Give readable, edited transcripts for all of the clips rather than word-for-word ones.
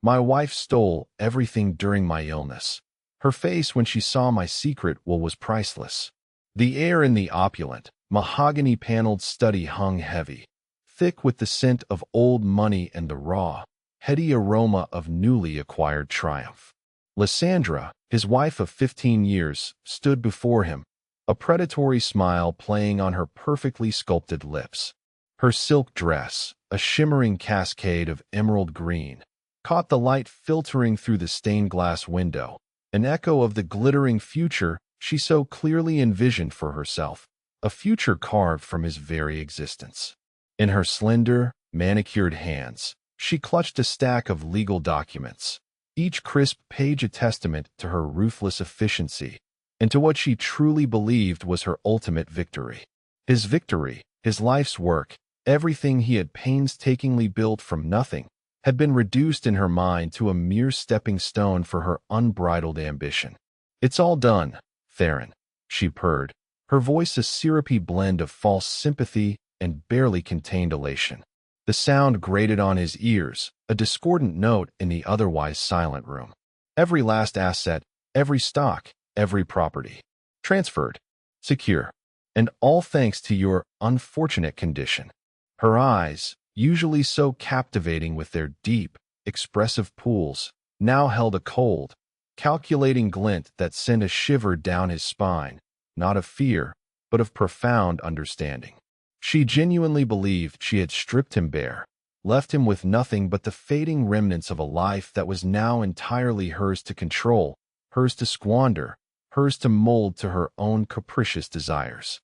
My wife stole everything during my illness. Her face when she saw my secret will was priceless. The air in the opulent, mahogany-paneled study hung heavy, thick with the scent of old money and the raw, heady aroma of newly acquired triumph. Lysandra, his wife of 15 years, stood before him, a predatory smile playing on her perfectly sculpted lips. Her silk dress, a shimmering cascade of emerald green, caught the light filtering through the stained glass window, an echo of the glittering future she so clearly envisioned for herself, a future carved from his very existence. In her slender, manicured hands, she clutched a stack of legal documents, each crisp page a testament to her ruthless efficiency and to what she truly believed was her ultimate victory. His victory, his life's work, everything he had painstakingly built from nothing, had been reduced in her mind to a mere stepping stone for her unbridled ambition. "It's all done, Theron," she purred, her voice a syrupy blend of false sympathy and barely contained elation. The sound grated on his ears, a discordant note in the otherwise silent room. "Every last asset, every stock, every property. Transferred. Secure. And all thanks to your unfortunate condition." Her eyes, usually so captivating with their deep, expressive pools, now held a cold, calculating glint that sent a shiver down his spine, not of fear, but of profound understanding. She genuinely believed she had stripped him bare, left him with nothing but the fading remnants of a life that was now entirely hers to control, hers to squander, hers to mold to her own capricious desires.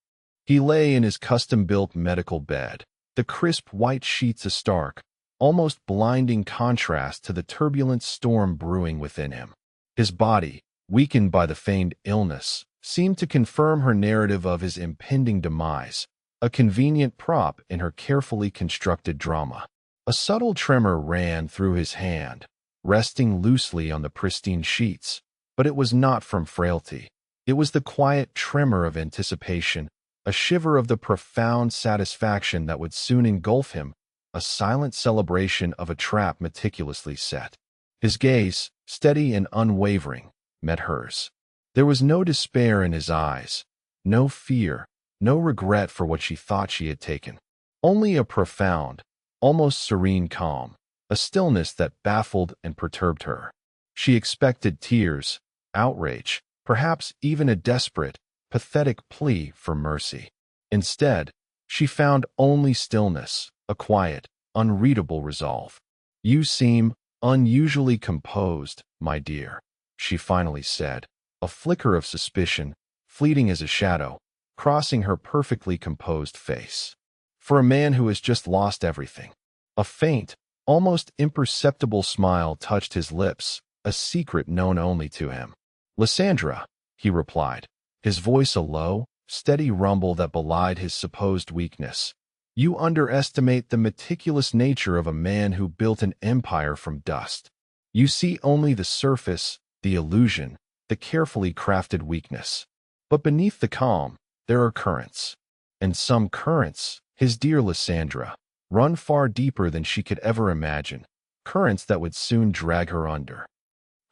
He lay in his custom-built medical bed, the crisp white sheets a stark, almost blinding contrast to the turbulent storm brewing within him. His body, weakened by the feigned illness, seemed to confirm her narrative of his impending demise, a convenient prop in her carefully constructed drama. A subtle tremor ran through his hand, resting loosely on the pristine sheets, but it was not from frailty. It was the quiet tremor of anticipation, a shiver of the profound satisfaction that would soon engulf him, a silent celebration of a trap meticulously set. His gaze, steady and unwavering, met hers. There was no despair in his eyes, no fear, no regret for what she thought she had taken. Only a profound, almost serene calm, a stillness that baffled and perturbed her. She expected tears, outrage, perhaps even a desperate, pathetic plea for mercy. Instead, she found only stillness, a quiet, unreadable resolve. "You seem unusually composed, my dear," she finally said, a flicker of suspicion, fleeting as a shadow, crossing her perfectly composed face. "For a man who has just lost everything." A faint, almost imperceptible smile touched his lips, a secret known only to him. "Lysandra," he replied, his voice a low, steady rumble that belied his supposed weakness. "You underestimate the meticulous nature of a man who built an empire from dust. You see only the surface, the illusion, the carefully crafted weakness. But beneath the calm, there are currents. And some currents, his dear Lysandra, run far deeper than she could ever imagine, currents that would soon drag her under."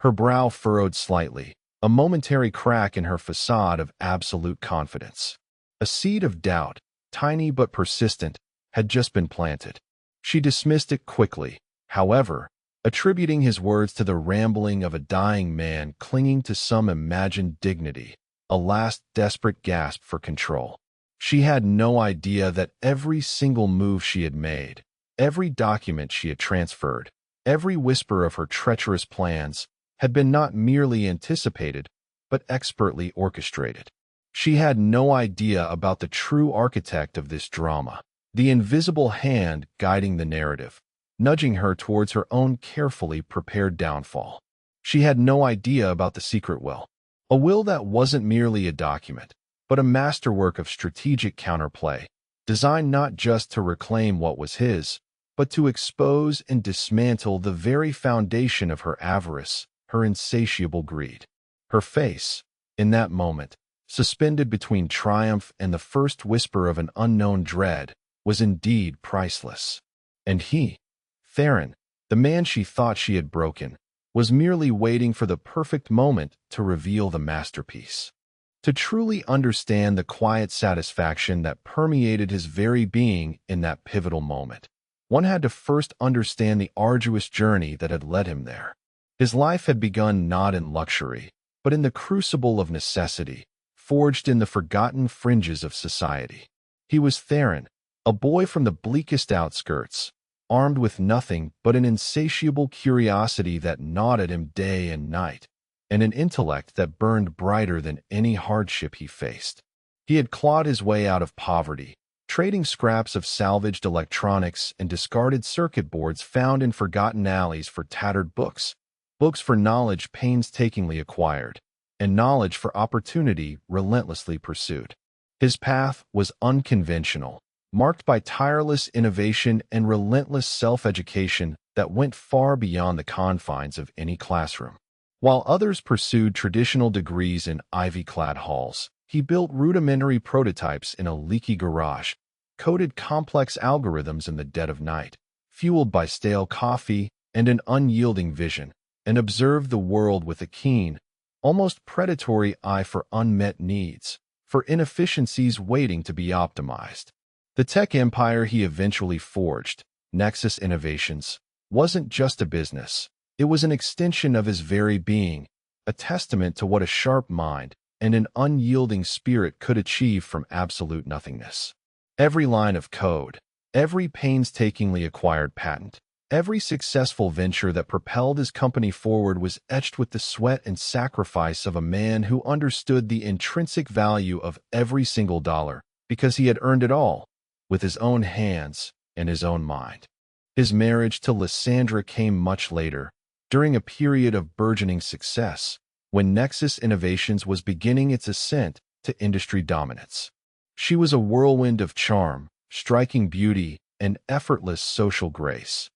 Her brow furrowed slightly, a momentary crack in her facade of absolute confidence. A seed of doubt, tiny but persistent, had just been planted. She dismissed it quickly, however, attributing his words to the rambling of a dying man clinging to some imagined dignity, a last desperate gasp for control. She had no idea that every single move she had made, every document she had transferred, every whisper of her treacherous plans, had been not merely anticipated, but expertly orchestrated. She had no idea about the true architect of this drama, the invisible hand guiding the narrative, nudging her towards her own carefully prepared downfall. She had no idea about the secret will, a will that wasn't merely a document, but a masterwork of strategic counterplay, designed not just to reclaim what was his, but to expose and dismantle the very foundation of her avarice, her insatiable greed. Her face, in that moment, suspended between triumph and the first whisper of an unknown dread, was indeed priceless. And he, Theron, The man she thought she had broken was merely waiting for the perfect moment to reveal the masterpiece. To truly understand the quiet satisfaction that permeated his very being in that pivotal moment, one had to first understand the arduous journey that had led him there. His life had begun not in luxury, but in the crucible of necessity, forged in the forgotten fringes of society. He was Theron, a boy from the bleakest outskirts, armed with nothing but an insatiable curiosity that gnawed at him day and night, and an intellect that burned brighter than any hardship he faced. He had clawed his way out of poverty, trading scraps of salvaged electronics and discarded circuit boards found in forgotten alleys for tattered books, books for knowledge painstakingly acquired, and knowledge for opportunity relentlessly pursued. His path was unconventional, marked by tireless innovation and relentless self-education that went far beyond the confines of any classroom. While others pursued traditional degrees in ivy-clad halls, he built rudimentary prototypes in a leaky garage, coded complex algorithms in the dead of night, fueled by stale coffee and an unyielding vision, and observed the world with a keen, almost predatory eye for unmet needs, for inefficiencies waiting to be optimized. The tech empire he eventually forged, Nexus Innovations, wasn't just a business. It was an extension of his very being, a testament to what a sharp mind and an unyielding spirit could achieve from absolute nothingness. Every line of code, every painstakingly acquired patent, every successful venture that propelled his company forward was etched with the sweat and sacrifice of a man who understood the intrinsic value of every single dollar because he had earned it all, with his own hands and his own mind. His marriage to Lysandra came much later, during a period of burgeoning success, when Nexus Innovations was beginning its ascent to industry dominance. She was a whirlwind of charm, striking beauty, and effortless social grace.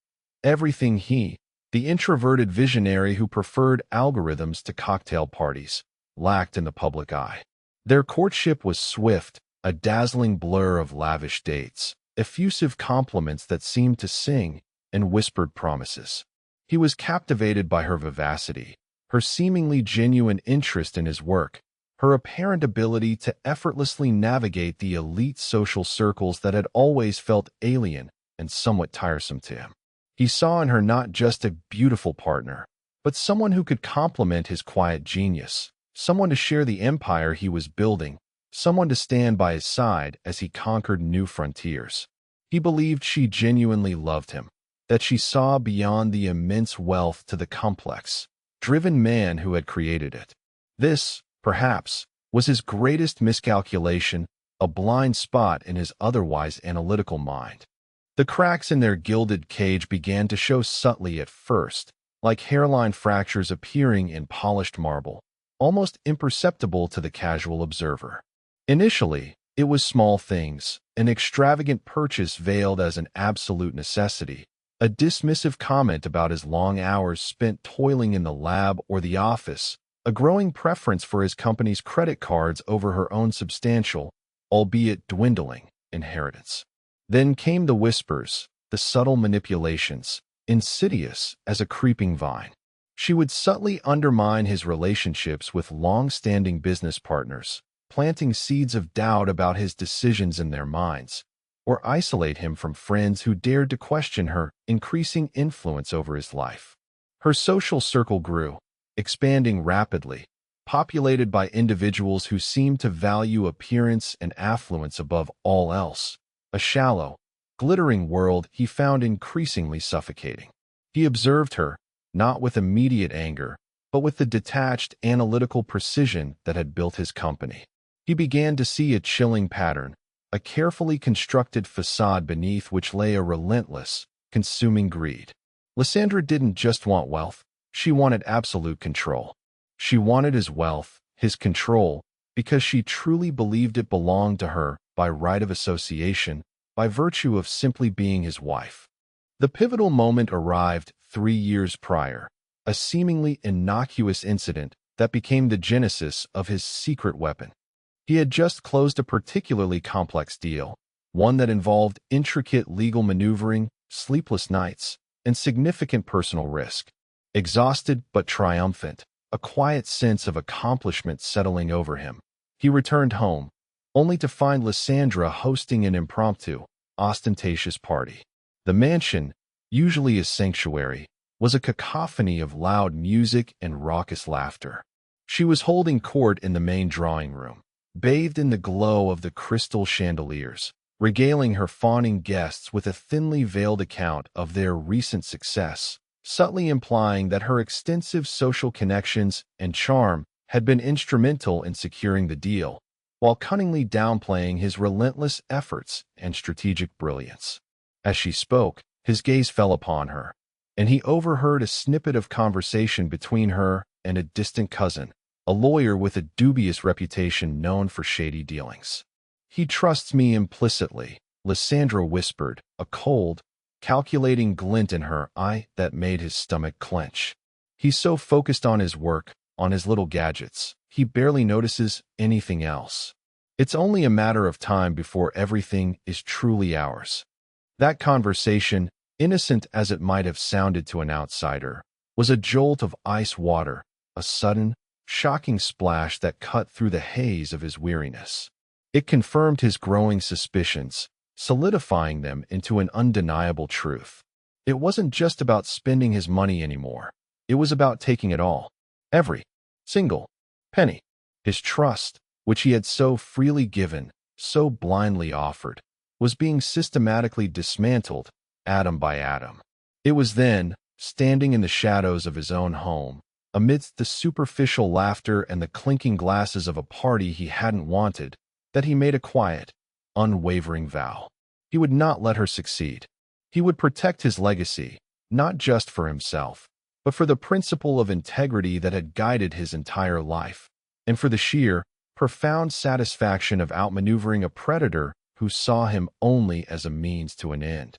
Everything he, the introverted visionary who preferred algorithms to cocktail parties, lacked in the public eye. Their courtship was swift, a dazzling blur of lavish dates, effusive compliments that seemed to sing, and whispered promises. He was captivated by her vivacity, her seemingly genuine interest in his work, her apparent ability to effortlessly navigate the elite social circles that had always felt alien and somewhat tiresome to him. He saw in her not just a beautiful partner, but someone who could complement his quiet genius, someone to share the empire he was building, someone to stand by his side as he conquered new frontiers. He believed she genuinely loved him, that she saw beyond the immense wealth to the complex, driven man who had created it. This, perhaps, was his greatest miscalculation, a blind spot in his otherwise analytical mind. The cracks in their gilded cage began to show subtly at first, like hairline fractures appearing in polished marble, almost imperceptible to the casual observer. Initially, it was small things, an extravagant purchase veiled as an absolute necessity, a dismissive comment about his long hours spent toiling in the lab or the office, a growing preference for his company's credit cards over her own substantial, albeit dwindling, inheritance. Then came the whispers, the subtle manipulations, insidious as a creeping vine. She would subtly undermine his relationships with long-standing business partners, planting seeds of doubt about his decisions in their minds, or isolate him from friends who dared to question her increasing influence over his life. Her social circle grew, expanding rapidly, populated by individuals who seemed to value appearance and affluence above all else, a shallow, glittering world he found increasingly suffocating. He observed her, not with immediate anger, but with the detached, analytical precision that had built his company. He began to see a chilling pattern, a carefully constructed facade beneath which lay a relentless, consuming greed. Lysandra didn't just want wealth, she wanted absolute control. She wanted his wealth, his control, because she truly believed it belonged to her by right of association, by virtue of simply being his wife. The pivotal moment arrived 3 years prior, a seemingly innocuous incident that became the genesis of his secret weapon. He had just closed a particularly complex deal, one that involved intricate legal maneuvering, sleepless nights, and significant personal risk. Exhausted but triumphant, a quiet sense of accomplishment settling over him, he returned home, only to find Lysandra hosting an impromptu, ostentatious party. The mansion, usually a sanctuary, was a cacophony of loud music and raucous laughter. She was holding court in the main drawing room, bathed in the glow of the crystal chandeliers, regaling her fawning guests with a thinly veiled account of their recent success, subtly implying that her extensive social connections and charm had been instrumental in securing the deal, while cunningly downplaying his relentless efforts and strategic brilliance. As she spoke, his gaze fell upon her, and he overheard a snippet of conversation between her and a distant cousin, a lawyer with a dubious reputation known for shady dealings. "He trusts me implicitly," Lysandra whispered, a cold, calculating glint in her eye that made his stomach clench. "He's so focused on his work, on his little gadgets, he barely notices anything else. It's only a matter of time before everything is truly ours." That conversation, innocent as it might have sounded to an outsider, was a jolt of ice water, a sudden, shocking splash that cut through the haze of his weariness. It confirmed his growing suspicions, solidifying them into an undeniable truth. It wasn't just about spending his money anymore. It was about taking it all. Every single penny. His trust, which he had so freely given, so blindly offered, was being systematically dismantled, atom by atom. It was then, standing in the shadows of his own home, amidst the superficial laughter and the clinking glasses of a party he hadn't wanted, that he made a quiet, unwavering vow. He would not let her succeed. He would protect his legacy, not just for himself, but for the principle of integrity that had guided his entire life, and for the sheer, profound satisfaction of outmaneuvering a predator who saw him only as a means to an end.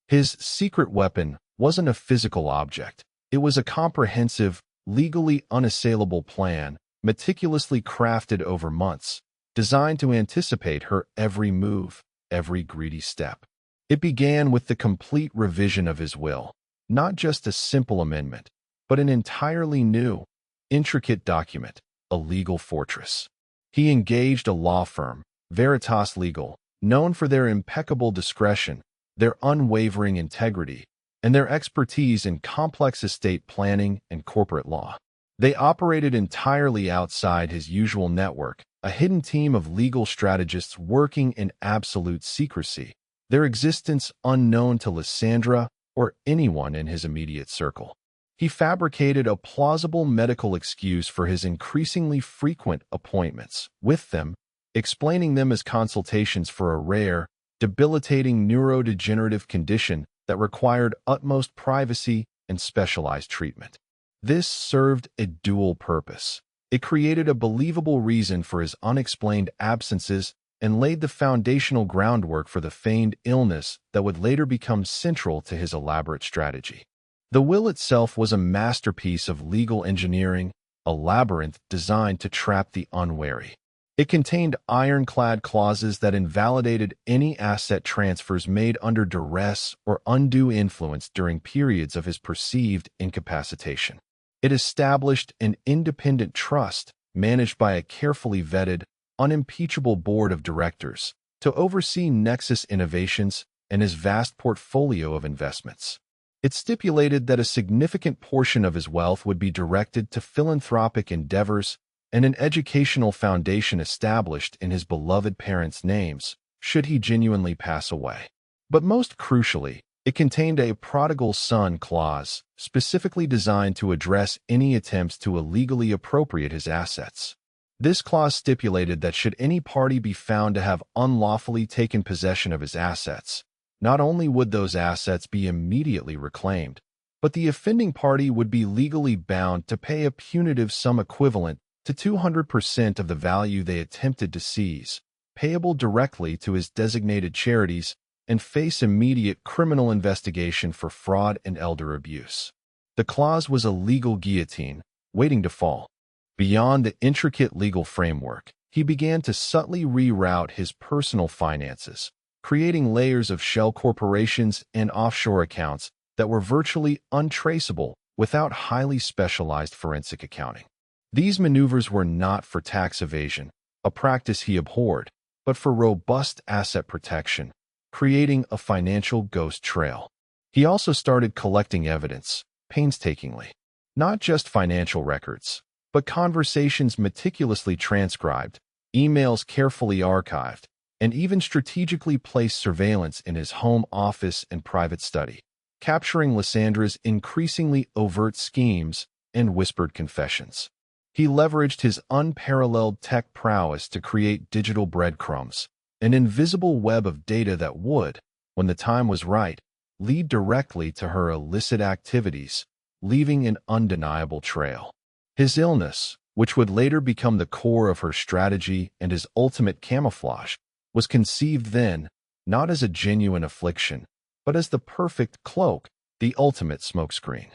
His secret weapon wasn't a physical object. It was a comprehensive, legally unassailable plan, meticulously crafted over months, designed to anticipate her every move, every greedy step. It began with the complete revision of his will, not just a simple amendment, but an entirely new, intricate document, a legal fortress. He engaged a law firm, Veritas Legal, known for their impeccable discretion, their unwavering integrity, and their expertise in complex estate planning and corporate law. They operated entirely outside his usual network, a hidden team of legal strategists working in absolute secrecy, their existence unknown to Lysandra or anyone in his immediate circle. He fabricated a plausible medical excuse for his increasingly frequent appointments with them, explaining them as consultations for a rare, debilitating neurodegenerative condition that required utmost privacy and specialized treatment. This served a dual purpose. It created a believable reason for his unexplained absences and laid the foundational groundwork for the feigned illness that would later become central to his elaborate strategy. The will itself was a masterpiece of legal engineering, a labyrinth designed to trap the unwary. It contained ironclad clauses that invalidated any asset transfers made under duress or undue influence during periods of his perceived incapacitation. It established an independent trust managed by a carefully vetted, unimpeachable board of directors to oversee Nexus Innovations and his vast portfolio of investments. It stipulated that a significant portion of his wealth would be directed to philanthropic endeavors and an educational foundation established in his beloved parents' names, should he genuinely pass away. But most crucially, it contained a prodigal son clause, specifically designed to address any attempts to illegally appropriate his assets. This clause stipulated that should any party be found to have unlawfully taken possession of his assets, not only would those assets be immediately reclaimed, but the offending party would be legally bound to pay a punitive sum equivalent to 200% of the value they attempted to seize, payable directly to his designated charities, and face immediate criminal investigation for fraud and elder abuse. The clause was a legal guillotine, waiting to fall. Beyond the intricate legal framework, he began to subtly reroute his personal finances, creating layers of shell corporations and offshore accounts that were virtually untraceable without highly specialized forensic accounting. These maneuvers were not for tax evasion, a practice he abhorred, but for robust asset protection, creating a financial ghost trail. He also started collecting evidence, painstakingly. Not just financial records, but conversations meticulously transcribed, emails carefully archived, and even strategically placed surveillance in his home office and private study, capturing Lysandra's increasingly overt schemes and whispered confessions. He leveraged his unparalleled tech prowess to create digital breadcrumbs, an invisible web of data that would, when the time was right, lead directly to her illicit activities, leaving an undeniable trail. His illness, which would later become the core of her strategy and his ultimate camouflage, was conceived then, not as a genuine affliction, but as the perfect cloak, the ultimate smokescreen.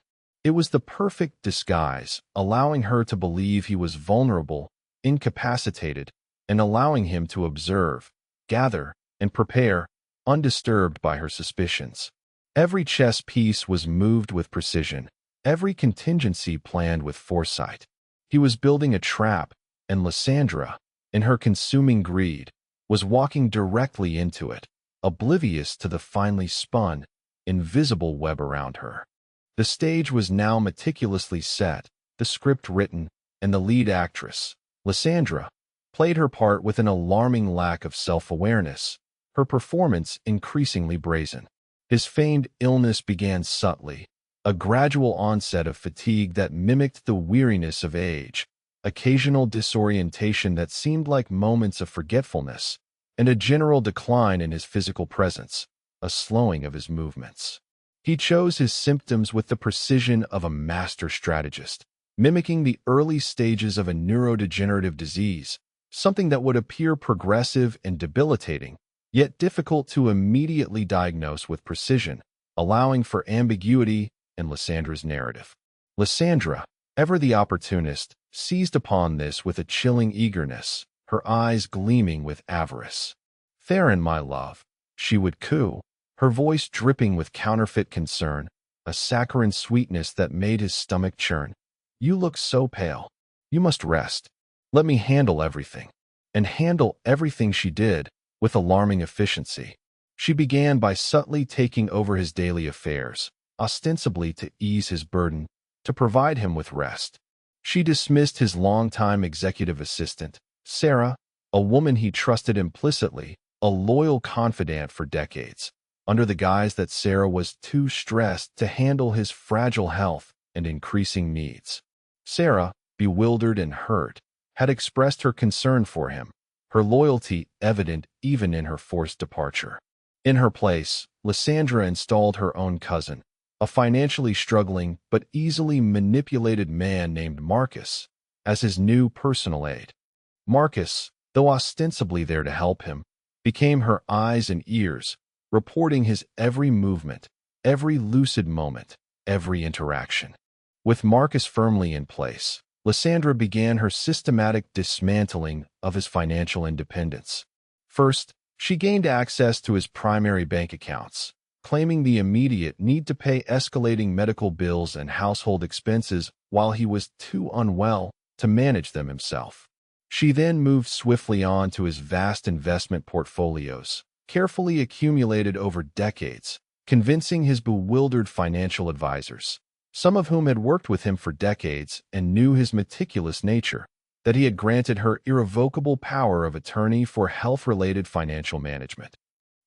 It was the perfect disguise, allowing her to believe he was vulnerable, incapacitated, and allowing him to observe, gather, and prepare, undisturbed by her suspicions. Every chess piece was moved with precision, every contingency planned with foresight. He was building a trap, and Lysandra, in her consuming greed, was walking directly into it, oblivious to the finely spun, invisible web around her. The stage was now meticulously set, the script written, and the lead actress, Lysandra, played her part with an alarming lack of self-awareness, her performance increasingly brazen. His feigned illness began subtly, a gradual onset of fatigue that mimicked the weariness of age, occasional disorientation that seemed like moments of forgetfulness, and a general decline in his physical presence, a slowing of his movements. He chose his symptoms with the precision of a master strategist, mimicking the early stages of a neurodegenerative disease, something that would appear progressive and debilitating, yet difficult to immediately diagnose with precision, allowing for ambiguity in Lysandra's narrative. Lysandra, ever the opportunist, seized upon this with a chilling eagerness, her eyes gleaming with avarice. "Theron, my love," she would coo, her voice dripping with counterfeit concern, a saccharine sweetness that made his stomach churn. "You look so pale. You must rest. Let me handle everything." And handle everything she did, with alarming efficiency. She began by subtly taking over his daily affairs, ostensibly to ease his burden, to provide him with rest. She dismissed his longtime executive assistant, Sarah, a woman he trusted implicitly, a loyal confidant for decades, under the guise that Sarah was too stressed to handle his fragile health and increasing needs. Sarah, bewildered and hurt, had expressed her concern for him, her loyalty evident even in her forced departure. In her place, Lysandra installed her own cousin, a financially struggling but easily manipulated man named Marcus, as his new personal aide. Marcus, though ostensibly there to help him, became her eyes and ears, reporting his every movement, every lucid moment, every interaction. With Marcus firmly in place, Lysandra began her systematic dismantling of his financial independence. First, she gained access to his primary bank accounts, claiming the immediate need to pay escalating medical bills and household expenses while he was too unwell to manage them himself. She then moved swiftly on to his vast investment portfolios, carefully accumulated over decades, convincing his bewildered financial advisors, some of whom had worked with him for decades and knew his meticulous nature, that he had granted her irrevocable power of attorney for health-related financial management.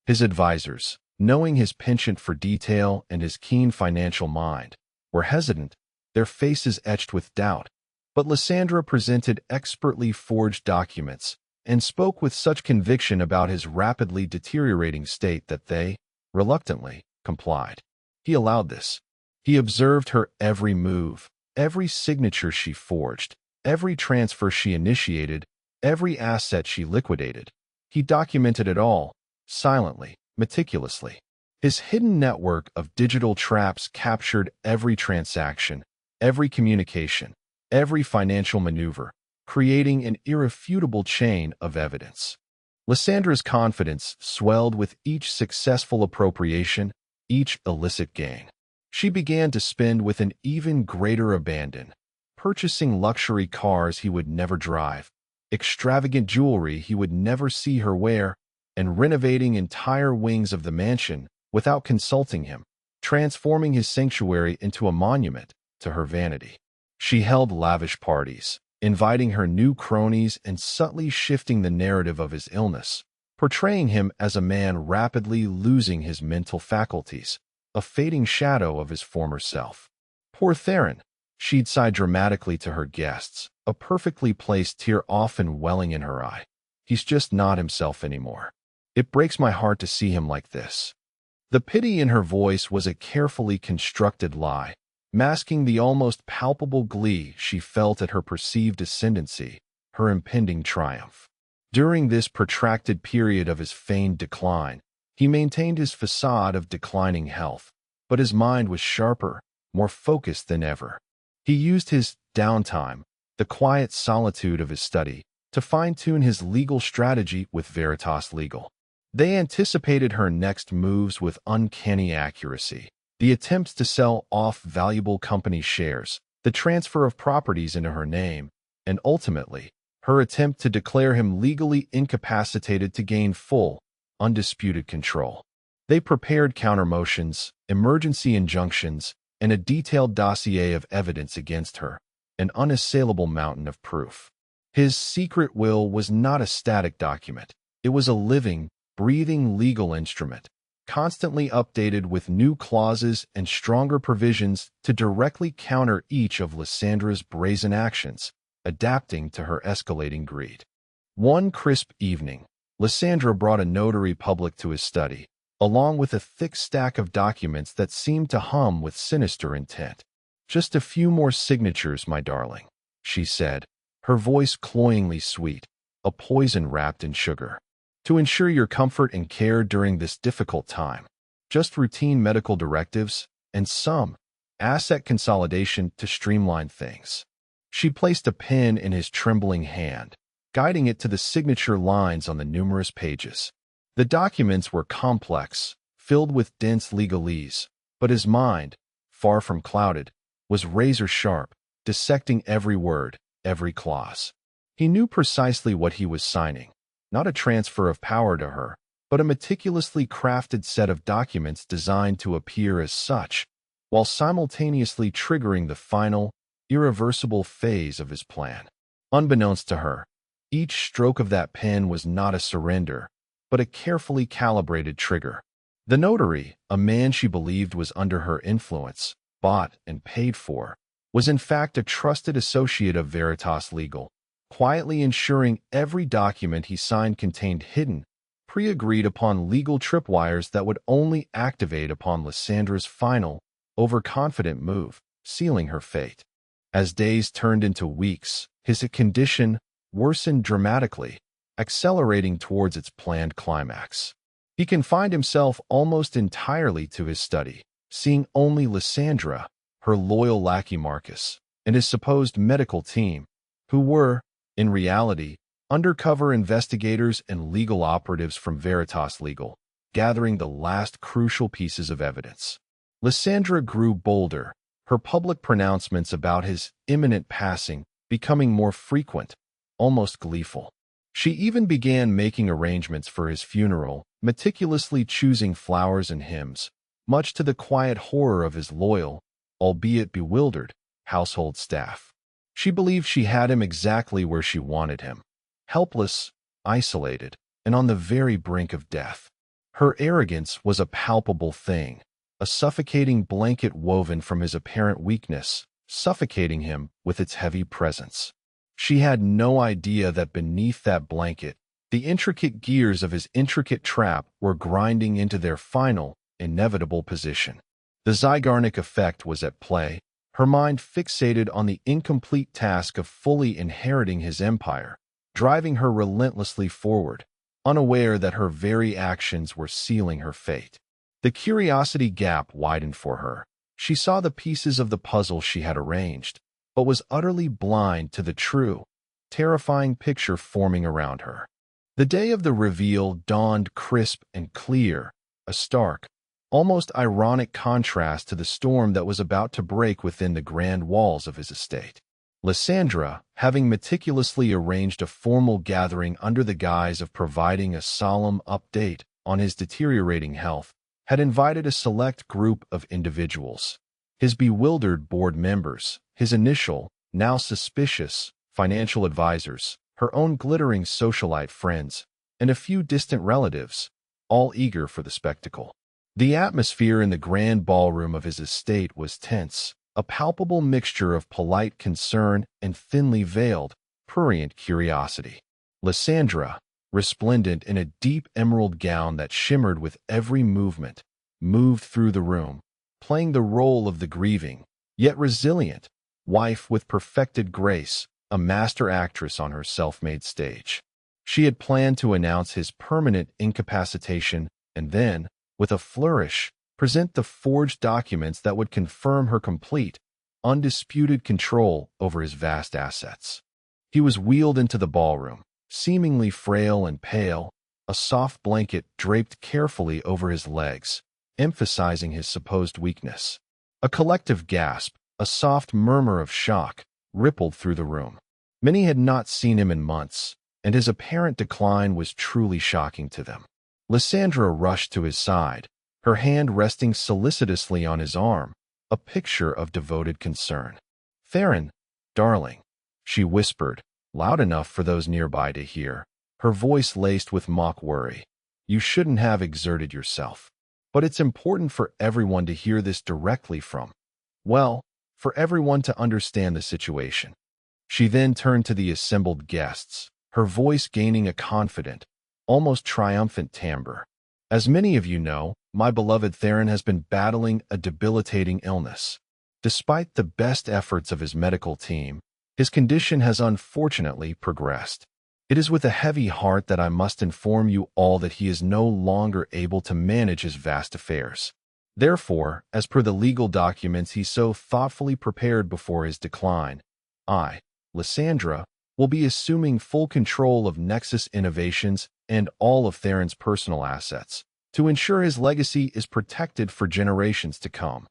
His advisors, knowing his penchant for detail and his keen financial mind, were hesitant, their faces etched with doubt, but Lysandra presented expertly forged documents and spoke with such conviction about his rapidly deteriorating state that they, reluctantly, complied. He allowed this. He observed her every move, every signature she forged, every transfer she initiated, every asset she liquidated. He documented it all, silently, meticulously. His hidden network of digital traps captured every transaction, every communication, every financial maneuver, creating an irrefutable chain of evidence. Lysandra's confidence swelled with each successful appropriation, each illicit gain. She began to spend with an even greater abandon, purchasing luxury cars he would never drive, extravagant jewelry he would never see her wear, and renovating entire wings of the mansion without consulting him, transforming his sanctuary into a monument to her vanity. She held lavish parties, inviting her new cronies and subtly shifting the narrative of his illness, portraying him as a man rapidly losing his mental faculties, a fading shadow of his former self. Poor Theron, she'd sigh dramatically to her guests, a perfectly placed tear often welling in her eye. He's just not himself anymore. It breaks my heart to see him like this. The pity in her voice was a carefully constructed lie, masking the almost palpable glee she felt at her perceived ascendancy, her impending triumph. During this protracted period of his feigned decline, he maintained his facade of declining health, but his mind was sharper, more focused than ever. He used his downtime, the quiet solitude of his study, to fine-tune his legal strategy with Veritas Legal. They anticipated her next moves with uncanny accuracy. The attempts to sell off valuable company shares, the transfer of properties into her name, and ultimately, her attempt to declare him legally incapacitated to gain full, undisputed control. They prepared countermotions, emergency injunctions, and a detailed dossier of evidence against her, an unassailable mountain of proof. His secret will was not a static document. It was a living, breathing legal instrument, constantly updated with new clauses and stronger provisions to directly counter each of Lysandra's brazen actions, adapting to her escalating greed. One crisp evening, Lysandra brought a notary public to his study, along with a thick stack of documents that seemed to hum with sinister intent. "Just a few more signatures, my darling," she said, her voice cloyingly sweet, a poison wrapped in sugar. "To ensure your comfort and care during this difficult time. Just routine medical directives and some asset consolidation to streamline things." She placed a pen in his trembling hand, guiding it to the signature lines on the numerous pages. The documents were complex, filled with dense legalese, but his mind, far from clouded, was razor-sharp, dissecting every word, every clause. He knew precisely what he was signing. Not a transfer of power to her, but a meticulously crafted set of documents designed to appear as such, while simultaneously triggering the final, irreversible phase of his plan. Unbeknownst to her, each stroke of that pen was not a surrender, but a carefully calibrated trigger. The notary, a man she believed was under her influence, bought and paid for, was in fact a trusted associate of Veritas Legal, quietly ensuring every document he signed contained hidden, pre-agreed upon legal tripwires that would only activate upon Lysandra's final, overconfident move, sealing her fate. As days turned into weeks, his condition worsened dramatically, accelerating towards its planned climax. He confined himself almost entirely to his study, seeing only Lysandra, her loyal lackey Marcus, and his supposed medical team, who were, in reality, undercover investigators and legal operatives from Veritas Legal, gathering the last crucial pieces of evidence. Lysandra grew bolder, her public pronouncements about his imminent passing becoming more frequent, almost gleeful. She even began making arrangements for his funeral, meticulously choosing flowers and hymns, much to the quiet horror of his loyal, albeit bewildered, household staff. She believed she had him exactly where she wanted him, helpless, isolated, and on the very brink of death. Her arrogance was a palpable thing, a suffocating blanket woven from his apparent weakness, suffocating him with its heavy presence. She had no idea that beneath that blanket, the intricate gears of his intricate trap were grinding into their final, inevitable position. The Zygarnik effect was at play, her mind fixated on the incomplete task of fully inheriting his empire, driving her relentlessly forward, unaware that her very actions were sealing her fate. The curiosity gap widened for her. She saw the pieces of the puzzle she had arranged, but was utterly blind to the true, terrifying picture forming around her. The day of the reveal dawned crisp and clear, a stark, almost ironic contrast to the storm that was about to break within the grand walls of his estate. Lysandra, having meticulously arranged a formal gathering under the guise of providing a solemn update on his deteriorating health, had invited a select group of individuals. His bewildered board members, his initial, now suspicious, financial advisors, her own glittering socialite friends, and a few distant relatives, all eager for the spectacle. The atmosphere in the grand ballroom of his estate was tense, a palpable mixture of polite concern and thinly veiled, prurient curiosity. Lysandra, resplendent in a deep emerald gown that shimmered with every movement, moved through the room, playing the role of the grieving, yet resilient, wife with perfected grace, a master actress on her self-made stage. She had planned to announce his permanent incapacitation and then, with a flourish, present the forged documents that would confirm her complete, undisputed control over his vast assets. He was wheeled into the ballroom, seemingly frail and pale, a soft blanket draped carefully over his legs, emphasizing his supposed weakness. A collective gasp, a soft murmur of shock, rippled through the room. Many had not seen him in months, and his apparent decline was truly shocking to them. Lysandra rushed to his side, her hand resting solicitously on his arm, a picture of devoted concern. "Theron, darling," she whispered, loud enough for those nearby to hear, her voice laced with mock worry. "You shouldn't have exerted yourself. But it's important for everyone to hear this directly from, well, for everyone to understand the situation." She then turned to the assembled guests, her voice gaining a confident, almost triumphant timbre. "As many of you know, my beloved Theron has been battling a debilitating illness. Despite the best efforts of his medical team, his condition has unfortunately progressed. It is with a heavy heart that I must inform you all that he is no longer able to manage his vast affairs. Therefore, as per the legal documents he so thoughtfully prepared before his decline, I, Lysandra, will be assuming full control of Nexus Innovations and all of Theron's personal assets, to ensure his legacy is protected for generations to come."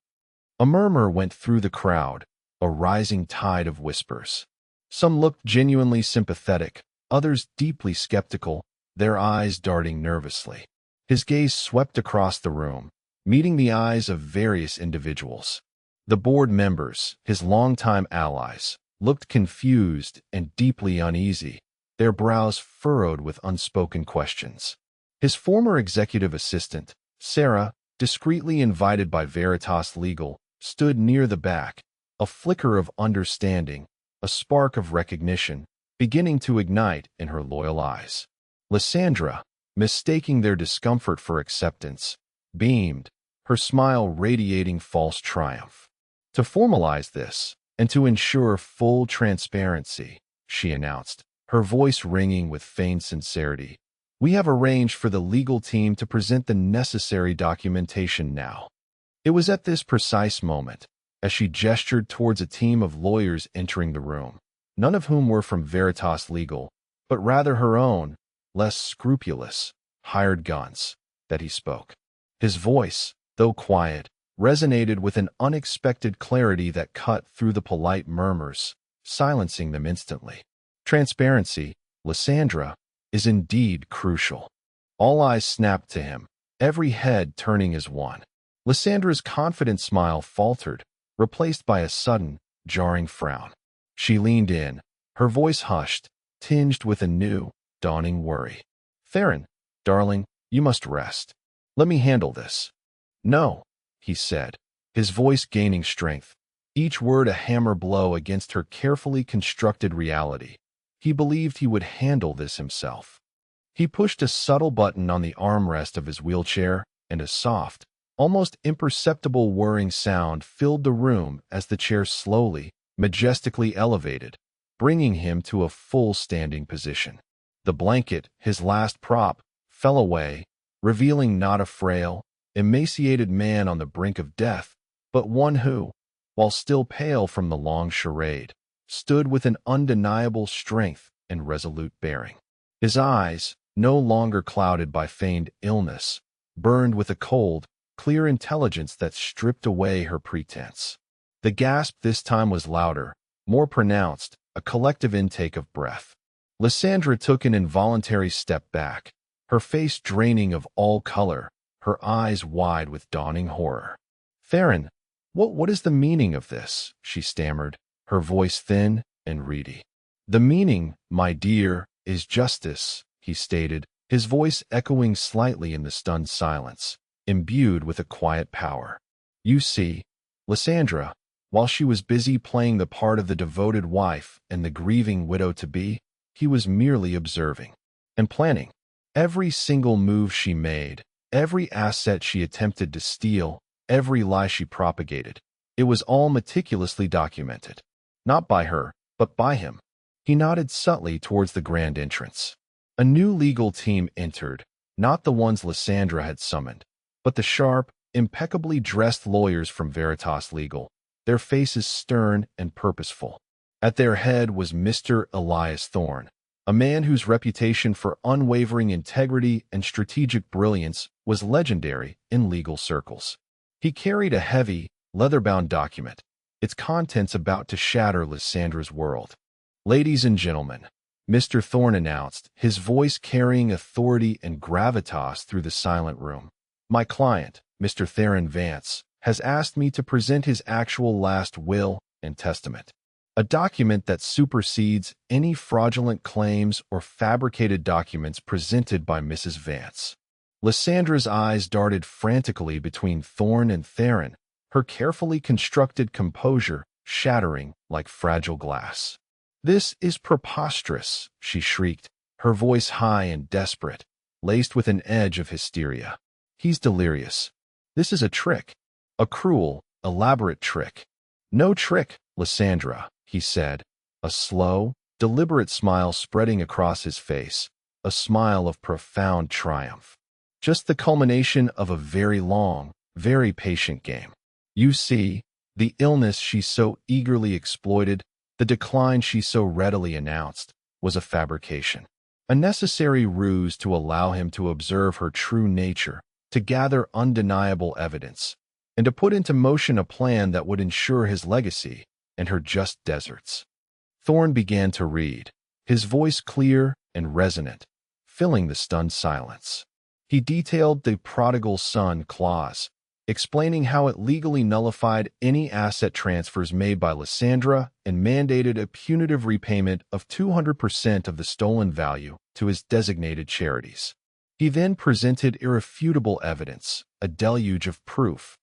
A murmur went through the crowd, a rising tide of whispers. Some looked genuinely sympathetic, others deeply skeptical, their eyes darting nervously. His gaze swept across the room, meeting the eyes of various individuals. The board members, his longtime allies, looked confused and deeply uneasy, their brows furrowed with unspoken questions. His former executive assistant, Sarah, discreetly invited by Veritas Legal, stood near the back, a flicker of understanding, a spark of recognition, beginning to ignite in her loyal eyes. Lysandra, mistaking their discomfort for acceptance, beamed, her smile radiating false triumph. "To formalize this, and to ensure full transparency," she announced, her voice ringing with feigned sincerity, "we have arranged for the legal team to present the necessary documentation now." It was at this precise moment, as she gestured towards a team of lawyers entering the room, none of whom were from Veritas Legal, but rather her own, less scrupulous, hired guns, that he spoke. His voice, though quiet, resonated with an unexpected clarity that cut through the polite murmurs, silencing them instantly. "Transparency, Lysandra, is indeed crucial." All eyes snapped to him, every head turning as one. Lysandra's confident smile faltered, replaced by a sudden, jarring frown. She leaned in, her voice hushed, tinged with a new, dawning worry. "Theron, darling, you must rest. Let me handle this." "No," he said, his voice gaining strength, each word a hammer blow against her carefully constructed reality. He believed he would handle this himself. He pushed a subtle button on the armrest of his wheelchair, and a soft, almost imperceptible whirring sound filled the room as the chair slowly, majestically elevated, bringing him to a full standing position. The blanket, his last prop, fell away, revealing not a frail, emaciated man on the brink of death, but one who, while still pale from the long charade, stood with an undeniable strength and resolute bearing. His eyes, no longer clouded by feigned illness, burned with a cold, clear intelligence that stripped away her pretense. The gasp this time was louder, more pronounced, a collective intake of breath. Lysandra took an involuntary step back, her face draining of all color, her eyes wide with dawning horror. "Theron, what is the meaning of this?" she stammered, her voice thin and reedy. "The meaning, my dear, is justice," he stated, his voice echoing slightly in the stunned silence, imbued with a quiet power. "You see, Lysandra, while she was busy playing the part of the devoted wife and the grieving widow-to-be, he was merely observing and planning. Every single move she made, every asset she attempted to steal, every lie she propagated, it was all meticulously documented. Not by her, but by him." He nodded subtly towards the grand entrance. A new legal team entered, not the ones Lysandra had summoned, but the sharp, impeccably dressed lawyers from Veritas Legal, their faces stern and purposeful. At their head was Mr. Elias Thorne, a man whose reputation for unwavering integrity and strategic brilliance was legendary in legal circles. He carried a heavy, leather-bound document, its contents about to shatter Lysandra's world. "Ladies and gentlemen," Mr. Thorne announced, his voice carrying authority and gravitas through the silent room. "My client, Mr. Theron Vance, has asked me to present his actual last will and testament, a document that supersedes any fraudulent claims or fabricated documents presented by Mrs. Vance." Lysandra's eyes darted frantically between Thorne and Theron, her carefully constructed composure shattering like fragile glass. "This is preposterous," she shrieked, her voice high and desperate, laced with an edge of hysteria. "He's delirious. This is a trick. A cruel, elaborate trick." "No trick, Lysandra," he said, a slow, deliberate smile spreading across his face, a smile of profound triumph. "Just the culmination of a very long, very patient game. You see, the illness she so eagerly exploited, the decline she so readily announced, was a fabrication, a necessary ruse to allow him to observe her true nature, to gather undeniable evidence, and to put into motion a plan that would ensure his legacy and her just deserts." Thorne began to read, his voice clear and resonant, filling the stunned silence. He detailed the prodigal son clause, explaining how it legally nullified any asset transfers made by Lysandra and mandated a punitive repayment of 200% of the stolen value to his designated charities. He then presented irrefutable evidence, a deluge of proof.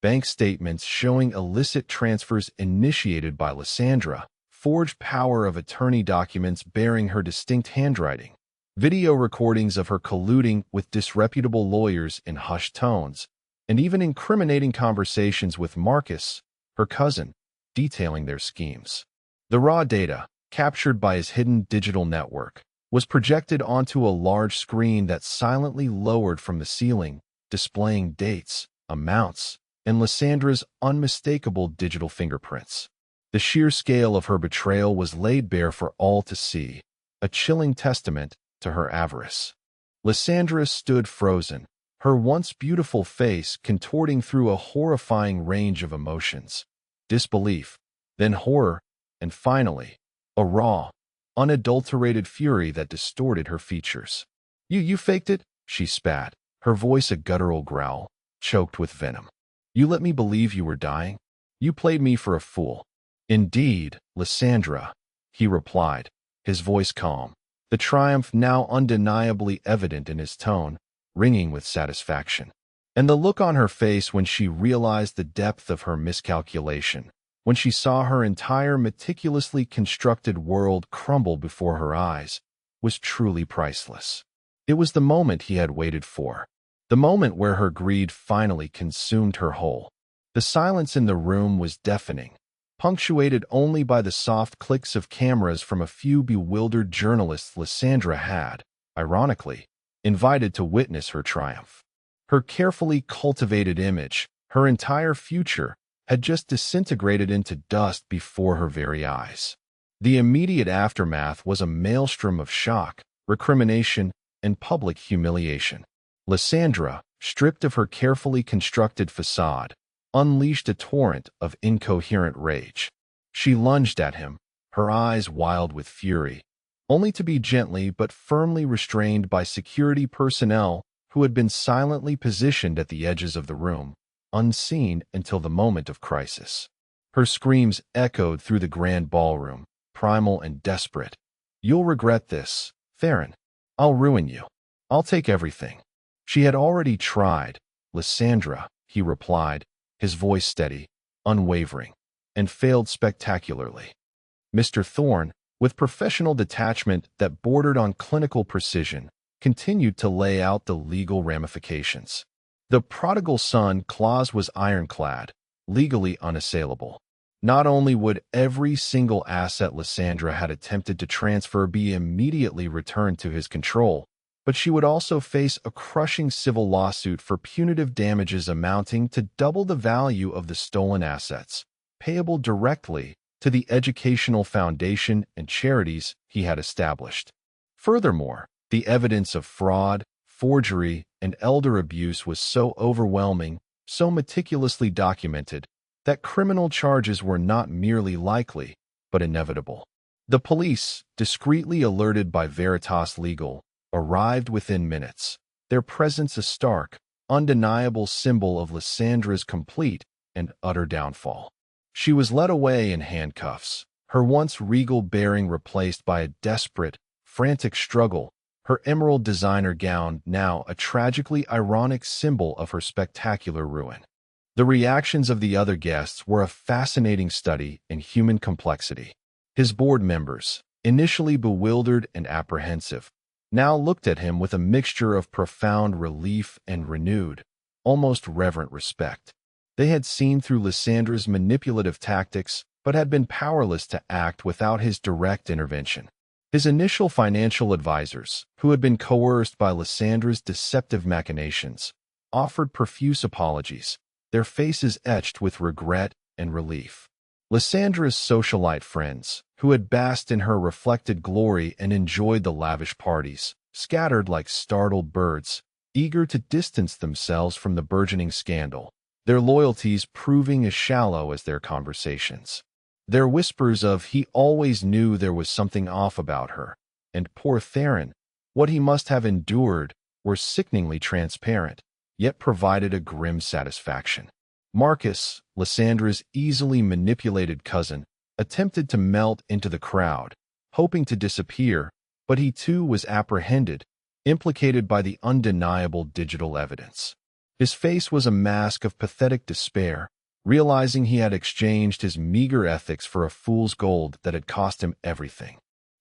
Bank statements showing illicit transfers initiated by Lysandra, forged power of attorney documents bearing her distinct handwriting, video recordings of her colluding with disreputable lawyers in hushed tones, and even incriminating conversations with Marcus, her cousin, detailing their schemes. The raw data, captured by his hidden digital network, was projected onto a large screen that silently lowered from the ceiling, displaying dates, amounts, and Lysandra's unmistakable digital fingerprints. The sheer scale of her betrayal was laid bare for all to see, a chilling testament to her avarice. Lysandra stood frozen, her once beautiful face contorting through a horrifying range of emotions. Disbelief, then horror, and finally, a raw, unadulterated fury that distorted her features. You faked it?" she spat, her voice a guttural growl, choked with venom. "You let me believe you were dying? You played me for a fool." "Indeed, Lysandra," he replied, his voice calm, the triumph now undeniably evident in his tone, ringing with satisfaction. And the look on her face when she realized the depth of her miscalculation, when she saw her entire meticulously constructed world crumble before her eyes, was truly priceless. It was the moment he had waited for, the moment where her greed finally consumed her whole. The silence in the room was deafening, punctuated only by the soft clicks of cameras from a few bewildered journalists Lysandra had, ironically, invited to witness her triumph. Her carefully cultivated image, her entire future, had just disintegrated into dust before her very eyes. The immediate aftermath was a maelstrom of shock, recrimination, and public humiliation. Lysandra, stripped of her carefully constructed facade, unleashed a torrent of incoherent rage. She lunged at him, her eyes wild with fury, only to be gently but firmly restrained by security personnel who had been silently positioned at the edges of the room, unseen until the moment of crisis. Her screams echoed through the grand ballroom, primal and desperate. "You'll regret this, Theron. I'll ruin you. I'll take everything." She had already tried, Lysandra, he replied, his voice steady, unwavering, and failed spectacularly. Mr. Thorne, with professional detachment that bordered on clinical precision, continued to lay out the legal ramifications. The prodigal son clause was ironclad, legally unassailable. Not only would every single asset Lysandra had attempted to transfer be immediately returned to his control, but she would also face a crushing civil lawsuit for punitive damages amounting to double the value of the stolen assets, payable directly to the educational foundation and charities he had established. Furthermore, the evidence of fraud, forgery, and elder abuse was so overwhelming, so meticulously documented, that criminal charges were not merely likely, but inevitable. The police, discreetly alerted by Veritas Legal, arrived within minutes, their presence a stark, undeniable symbol of Lysandra's complete and utter downfall. She was led away in handcuffs, her once regal bearing replaced by a desperate, frantic struggle, her emerald designer gown now a tragically ironic symbol of her spectacular ruin. The reactions of the other guests were a fascinating study in human complexity. His board members, initially bewildered and apprehensive, now looked at him with a mixture of profound relief and renewed, almost reverent respect. They had seen through Lysandra's manipulative tactics, but had been powerless to act without his direct intervention. His initial financial advisors, who had been coerced by Lysandra's deceptive machinations, offered profuse apologies, their faces etched with regret and relief. Lysandra's socialite friends, who had basked in her reflected glory and enjoyed the lavish parties, scattered like startled birds, eager to distance themselves from the burgeoning scandal, their loyalties proving as shallow as their conversations. Their whispers of "he always knew there was something off about her," and "poor Theron, what he must have endured," were sickeningly transparent, yet provided a grim satisfaction. Marcus, Lysandra's easily manipulated cousin, attempted to melt into the crowd, hoping to disappear, but he too was apprehended, implicated by the undeniable digital evidence. His face was a mask of pathetic despair, realizing he had exchanged his meager ethics for a fool's gold that had cost him everything.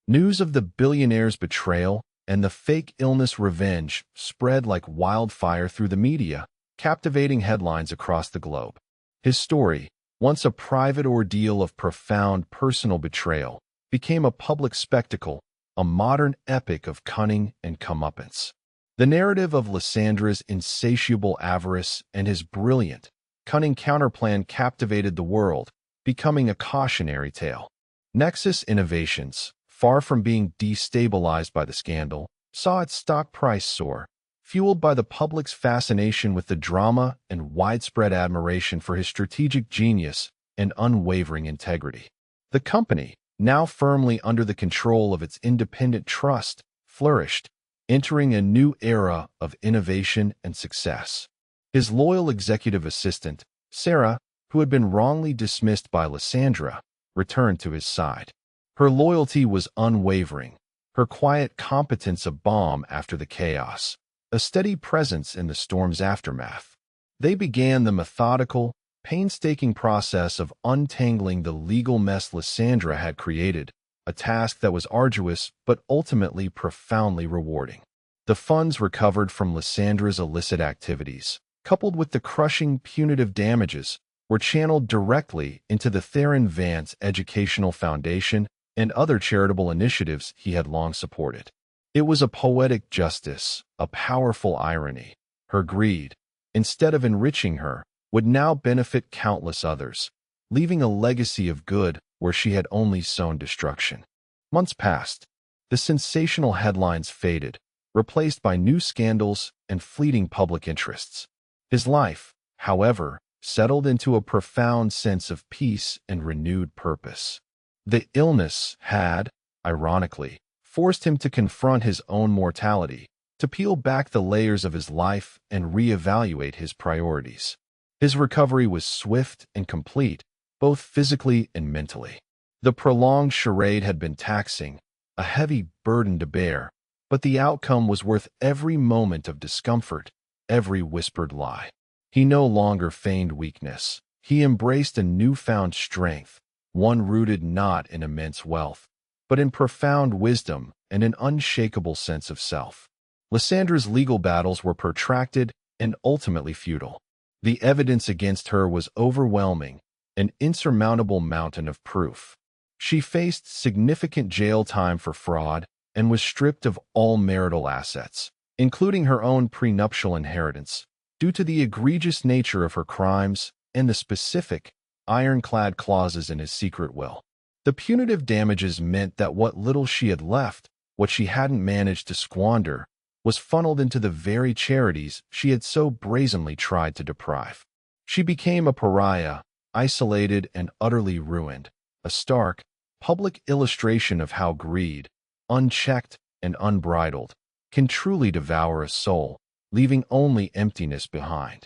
News of the billionaire's betrayal and the fake illness revenge spread like wildfire through the media, captivating headlines across the globe. His story, once a private ordeal of profound personal betrayal, became a public spectacle, a modern epic of cunning and comeuppance. The narrative of Lysandra's insatiable avarice and his brilliant, cunning counterplan captivated the world, becoming a cautionary tale. Nexus Innovations, far from being destabilized by the scandal, saw its stock price soar, fueled by the public's fascination with the drama and widespread admiration for his strategic genius and unwavering integrity. The company, now firmly under the control of its independent trust, flourished, entering a new era of innovation and success. His loyal executive assistant, Sarah, who had been wrongly dismissed by Lysandra, returned to his side. Her loyalty was unwavering, her quiet competence a balm after the chaos, a steady presence in the storm's aftermath. They began the methodical, painstaking process of untangling the legal mess Lysandra had created, a task that was arduous but ultimately profoundly rewarding. The funds recovered from Lysandra's illicit activities, coupled with the crushing punitive damages, were channeled directly into the Theron Vance Educational Foundation and other charitable initiatives he had long supported. It was a poetic justice, a powerful irony. Her greed, instead of enriching her, would now benefit countless others, leaving a legacy of good where she had only sown destruction. Months passed. The sensational headlines faded, replaced by new scandals and fleeting public interests. His life, however, settled into a profound sense of peace and renewed purpose. The illness had, ironically, forced him to confront his own mortality, to peel back the layers of his life and reevaluate his priorities. His recovery was swift and complete, both physically and mentally. The prolonged charade had been taxing, a heavy burden to bear, but the outcome was worth every moment of discomfort, every whispered lie. He no longer feigned weakness. He embraced a newfound strength, one rooted not in immense wealth, but in profound wisdom and an unshakable sense of self. Lysandra's legal battles were protracted and ultimately futile. The evidence against her was overwhelming, an insurmountable mountain of proof. She faced significant jail time for fraud and was stripped of all marital assets, including her own prenuptial inheritance, due to the egregious nature of her crimes and the specific, ironclad clauses in his secret will. The punitive damages meant that what little she had left, what she hadn't managed to squander, was funneled into the very charities she had so brazenly tried to deprive. She became a pariah, isolated and utterly ruined, a stark, public illustration of how greed, unchecked and unbridled, can truly devour a soul, leaving only emptiness behind.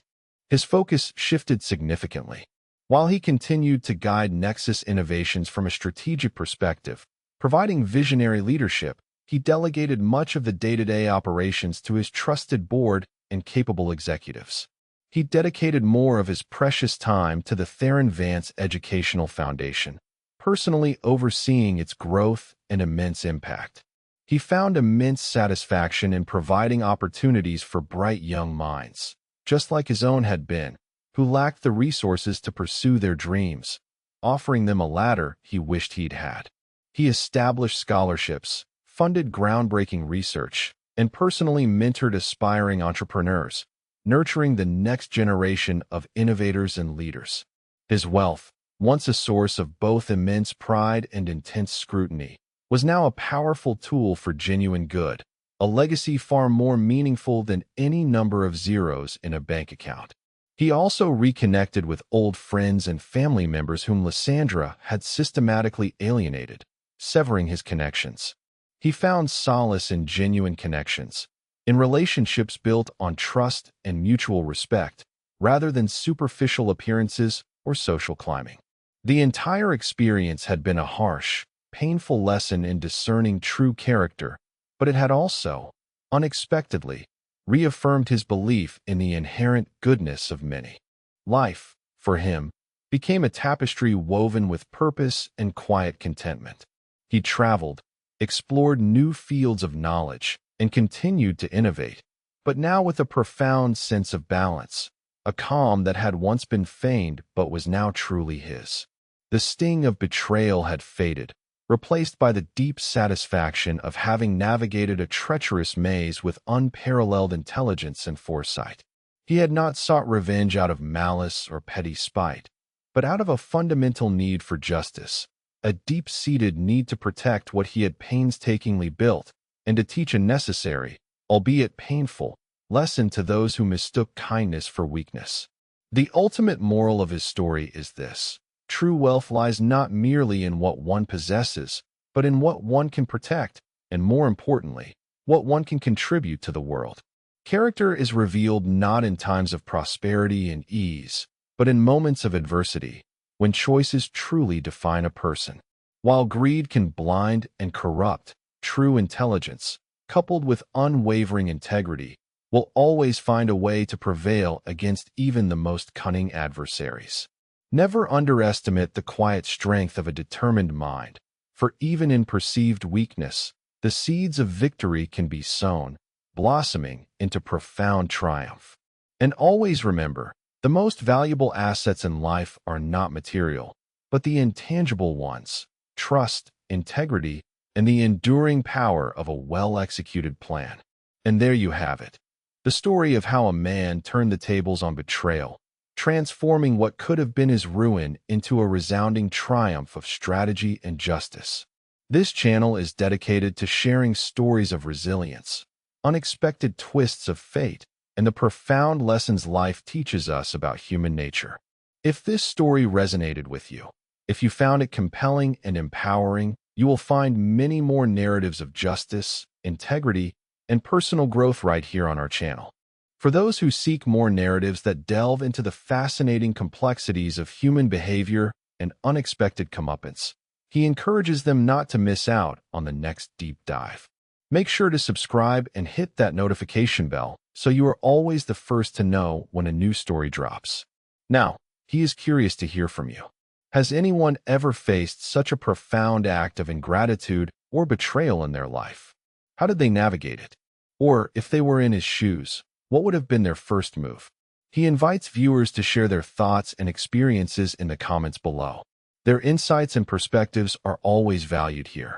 His focus shifted significantly. While he continued to guide Nexus innovations from a strategic perspective, providing visionary leadership, he delegated much of the day-to-day operations to his trusted board and capable executives. He dedicated more of his precious time to the Theron Vance Educational Foundation, personally overseeing its growth and immense impact. He found immense satisfaction in providing opportunities for bright young minds, just like his own had been, who lacked the resources to pursue their dreams, offering them a ladder he wished he'd had. He established scholarships, funded groundbreaking research, and personally mentored aspiring entrepreneurs, nurturing the next generation of innovators and leaders. His wealth, once a source of both immense pride and intense scrutiny, was now a powerful tool for genuine good, a legacy far more meaningful than any number of zeros in a bank account. He also reconnected with old friends and family members whom Lysandra had systematically alienated, severing his connections. He found solace in genuine connections, in relationships built on trust and mutual respect, rather than superficial appearances or social climbing. The entire experience had been a harsh, painful lesson in discerning true character, but it had also, unexpectedly, reaffirmed his belief in the inherent goodness of many. Life, for him, became a tapestry woven with purpose and quiet contentment. He traveled, explored new fields of knowledge, and continued to innovate, but now with a profound sense of balance, a calm that had once been feigned but was now truly his. The sting of betrayal had faded, replaced by the deep satisfaction of having navigated a treacherous maze with unparalleled intelligence and foresight. He had not sought revenge out of malice or petty spite, but out of a fundamental need for justice, a deep-seated need to protect what he had painstakingly built and to teach a necessary, albeit painful, lesson to those who mistook kindness for weakness. The ultimate moral of his story is this: true wealth lies not merely in what one possesses, but in what one can protect, and more importantly, what one can contribute to the world. Character is revealed not in times of prosperity and ease, but in moments of adversity, when choices truly define a person. While greed can blind and corrupt, true intelligence, coupled with unwavering integrity, will always find a way to prevail against even the most cunning adversaries. Never underestimate the quiet strength of a determined mind, for even in perceived weakness, the seeds of victory can be sown, blossoming into profound triumph. And always remember, the most valuable assets in life are not material, but the intangible ones: trust, integrity, and the enduring power of a well-executed plan. And there you have it, the story of how a man turned the tables on betrayal, transforming what could have been his ruin into a resounding triumph of strategy and justice. This channel is dedicated to sharing stories of resilience, unexpected twists of fate, and the profound lessons life teaches us about human nature. If this story resonated with you, if you found it compelling and empowering, you will find many more narratives of justice, integrity, and personal growth right here on our channel. For those who seek more narratives that delve into the fascinating complexities of human behavior and unexpected comeuppance, he encourages them not to miss out on the next deep dive. Make sure to subscribe and hit that notification bell so you are always the first to know when a new story drops. Now, he is curious to hear from you. Has anyone ever faced such a profound act of ingratitude or betrayal in their life? How did they navigate it? Or, if they were in his shoes, what would have been their first move? He invites viewers to share their thoughts and experiences in the comments below. Their insights and perspectives are always valued here.